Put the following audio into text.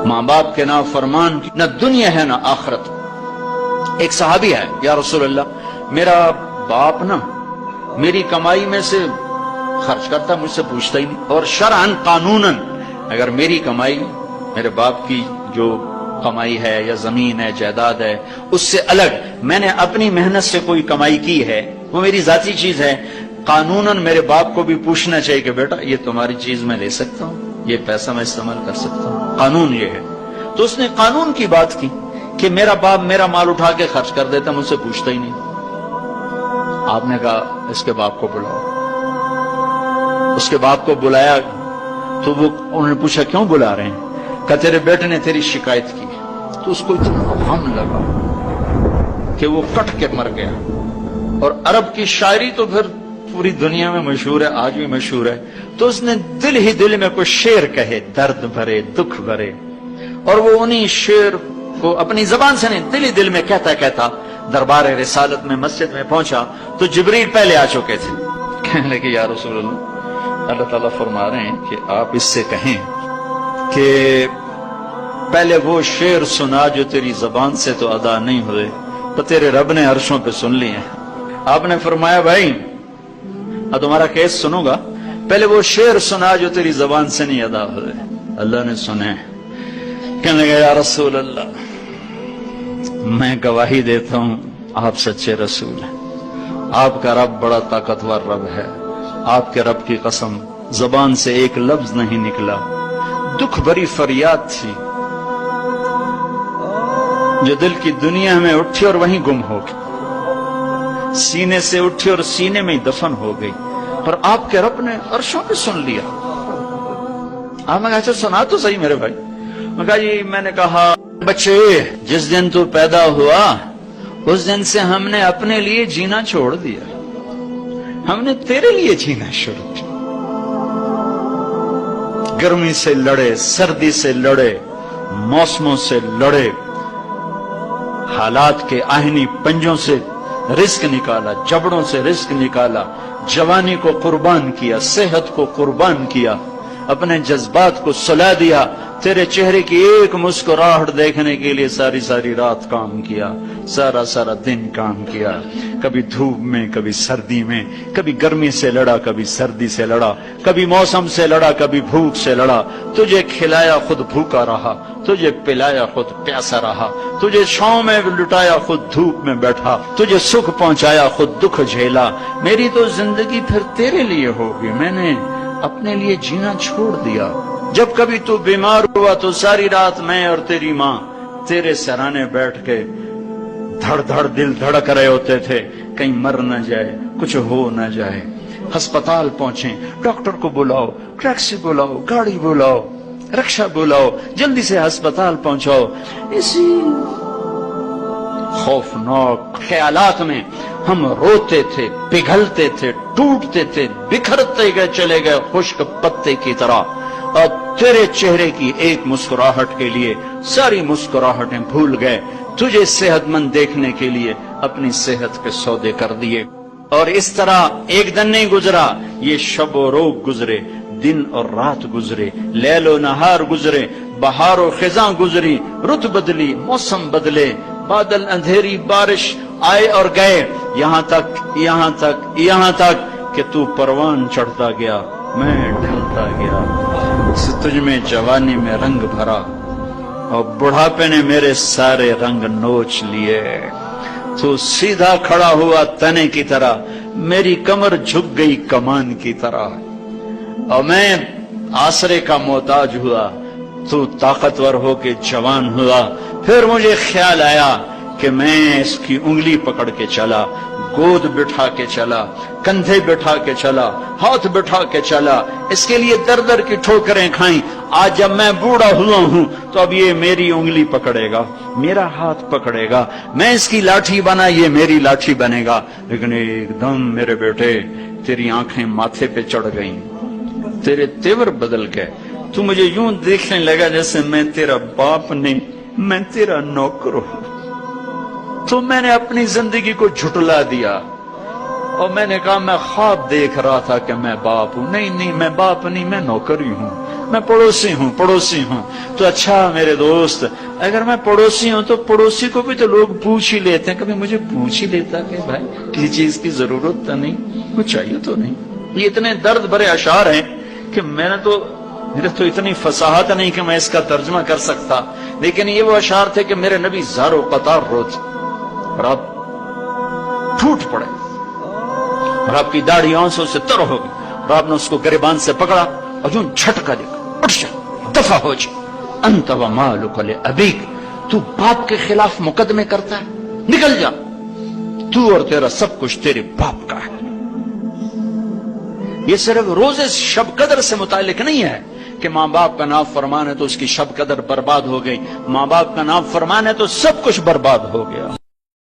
ماں باپ کے نافرمان کی نہ دنیا ہے نہ آخرت۔ ایک صحابی ہے، یا رسول اللہ میرا باپ نا میری کمائی میں سے خرچ کرتا، مجھ سے پوچھتا ہی نہیں، اور شرعاً قانوناً اگر میری کمائی میرے باپ کی جو کمائی ہے یا زمین ہے جائیداد ہے اس سے الگ میں نے اپنی محنت سے کوئی کمائی کی ہے، وہ میری ذاتی چیز ہے، قانوناً میرے باپ کو بھی پوچھنا چاہیے کہ بیٹا یہ تمہاری چیز میں لے سکتا ہوں، یہ پیسہ میں استعمال کر سکتا ہوں، قانون یہ ہے۔ تو اس نے قانون کی بات کی کہ میرا باپ میرا مال اٹھا کے خرچ کر دیتا، مجھ سے پوچھتا ہی نہیں۔ آپ نے کہا اس کے باپ کو بلاؤ۔ اس کے باپ کو بلایا تو وہ انہوں نے پوچھا کیوں بلا رہے ہیں؟ کہ تیرے بیٹے نے تیری شکایت کی۔ تو اس کو اتنا غم لگا کہ وہ کٹ کے مر گیا۔ اور عرب کی شاعری تو پھر پوری دنیا میں مشہور ہے، آج بھی مشہور ہے۔ تو اس نے دل ہی دل میں کوئی شعر کہے، درد بھرے دکھ بھرے، اور وہ انہی شعر کو اپنی زبان سے نہیں دل ہی دل میں کہتا کہتا دربار رسالت میں مسجد میں پہنچا تو جبریل پہلے آ چکے تھے۔ کہنے لگے یا رسول اللہ تعالیٰ فرما رہے ہیں کہ آپ اس سے کہیں کہ پہلے وہ شعر سنا جو تیری زبان سے تو ادا نہیں ہوئے تو تیرے رب نے عرشوں پہ سن لیے۔ آپ نے فرمایا بھائی تمہارا کیس سنوں گا، پہلے وہ شعر سنا جو تیری زبان سے نہیں ادا ہوئے۔ اللہ نے سنے۔ کہنے لگا یا رسول اللہ میں گواہی دیتا ہوں آپ سچے رسول ہیں، آپ کا رب بڑا طاقتور رب ہے، آپ کے رب کی قسم زبان سے ایک لفظ نہیں نکلا، دکھ بھری فریاد تھی جو دل کی دنیا میں اٹھی اور وہیں گم ہو گئی، سینے سے اٹھی اور سینے میں دفن ہو گئی، پر آپ کے رب نے عرشوں پہ سن لیا۔ آپ نے کہا اچھا سنا تو صحیح میرے بھائی۔ میں کہا جی میں نے کہا بچے جس دن تو پیدا ہوا اس دن سے ہم نے اپنے لیے جینا چھوڑ دیا، ہم نے تیرے لیے جینا شروع کیا۔ گرمی سے لڑے، سردی سے لڑے، موسموں سے لڑے، حالات کے آہنی پنجوں سے رزق نکالا، جبڑوں سے رزق نکالا، جوانی کو قربان کیا، صحت کو قربان کیا، اپنے جذبات کو سلا دیا، تیرے چہرے کی ایک مسکراہٹ دیکھنے کے لیے ساری ساری رات کام کیا، سارا سارا دن کام کیا، کبھی دھوپ میں کبھی سردی میں، کبھی گرمی سے لڑا کبھی سردی سے لڑا، کبھی موسم سے لڑا کبھی بھوک سے لڑا، تجھے کھلایا خود بھوکا رہا، تجھے پلایا خود پیاسا رہا، تجھے چھاؤں میں لٹایا خود دھوپ میں بیٹھا، تجھے سکھ پہنچایا خود دکھ جھیلا، میری تو زندگی پھر تیرے لیے ہوگی، میں نے اپنے لیے جینا چھوڑ دیا۔ جب کبھی تو بیمار ہوا تو ساری رات میں اور تیری ماں تیرے سرانے بیٹھ کے دھڑ دھڑ دل دھڑک رہے ہوتے تھے، کہیں مر نہ جائے، کچھ ہو نہ جائے۔ ہسپتال پہنچے، ڈاکٹر کو بلاؤ، ٹیکسی بلاؤ، گاڑی بلاؤ، رکشہ بلاؤ، جلدی سے ہسپتال پہنچاؤ۔ اسی خوفناک خیالات میں ہم روتے تھے، پگھلتے تھے، ٹوٹتے تھے، بکھرتے گئے چلے گئے خشک پتے کی طرح، اور تیرے چہرے کی ایک مسکراہٹ کے لیے ساری مسکراہٹیں بھول گئے، تجھے صحت مند دیکھنے کے لیے اپنی صحت کے سودے کر دیے۔ اور اس طرح ایک دن نہیں گزرا، یہ شب و روز گزرے، دن اور رات گزرے، لیل و نہار گزرے، بہار و خزاں گزری، رت بدلی، موسم بدلے، بادل اندھیری، بارش آئے اور گئے، یہاں تک کہ تو پروان چڑھتا گیا، میں ڈھلتا گیا، تجھ میں جوانی میں رنگ بھرا اور بڑھاپے نے میرے سارے رنگ نوچ لیے۔ تو سیدھا کھڑا ہوا تنے کی طرح، میری کمر جھک گئی کمان کی طرح، اور میں آسرے کا محتاج ہوا، تو طاقتور ہو کے جوان ہوا۔ پھر مجھے خیال آیا کہ میں اس کی انگلی پکڑ کے چلا، گود بٹھا کے چلا، کندھے بٹھا کے چلا، ہاتھ بٹھا کے چلا، اس کے لیے در در کی ٹھوکریں کھائیں۔ آج جب میں بوڑھا ہوا ہوں تو اب یہ میری انگلی پکڑے گا، میرا ہاتھ پکڑے گا، میں اس کی لاٹھی بنا، یہ میری لاٹھی بنے گا۔ لیکن ایک دم میرے بیٹے تیری آنکھیں ماتھے پہ چڑھ گئیں، تیرے تیور بدل گئے، تو مجھے یوں دیکھنے لگا جیسے میں تیرا باپ نہیں، میں تیرا نوکر ہوں۔ تو میں نے اپنی زندگی کو جھٹلا دیا اور میں نے کہا میں خواب دیکھ رہا تھا کہ میں باپ ہوں، نہیں میں باپ نہیں، میں نوکر ہی ہوں۔ میں پڑوسی ہوں تو اچھا میرے دوست، اگر میں پڑوسی ہوں تو پڑوسی کو بھی تو لوگ پوچھ ہی لیتے ہیں، کبھی مجھے پوچھ ہی لیتا کہ بھائی کسی چیز کی ضرورت تو نہیں، کچھ چاہیے تو نہیں۔ یہ اتنے درد بھرے اشعار ہیں کہ میرے تو اتنی فصاحت نہیں کہ میں اس کا ترجمہ کر سکتا، لیکن یہ وہ اشعار تھے کہ میرے نبی زار و قطار روتے اور آپ ٹوٹ پڑے اور آپ کی داڑھی آنسوں سے تر ہو گئی اور آپ نے اس کو گریبان سے پکڑا اور جو جھٹکا دے کر اٹھ جا، دفع ہو جا، انت و مالک لابیک، تو باپ کے خلاف مقدمے کرتا ہے، نکل جا، تو اور تیرا سب کچھ تیرے باپ کا ہے۔ یہ صرف روزے شب قدر سے متعلق نہیں ہے کہ ماں باپ کا نام فرمان ہے تو اس کی شب قدر برباد ہو گئی، ماں باپ کا نام فرمان ہے تو سب کچھ برباد ہو گیا۔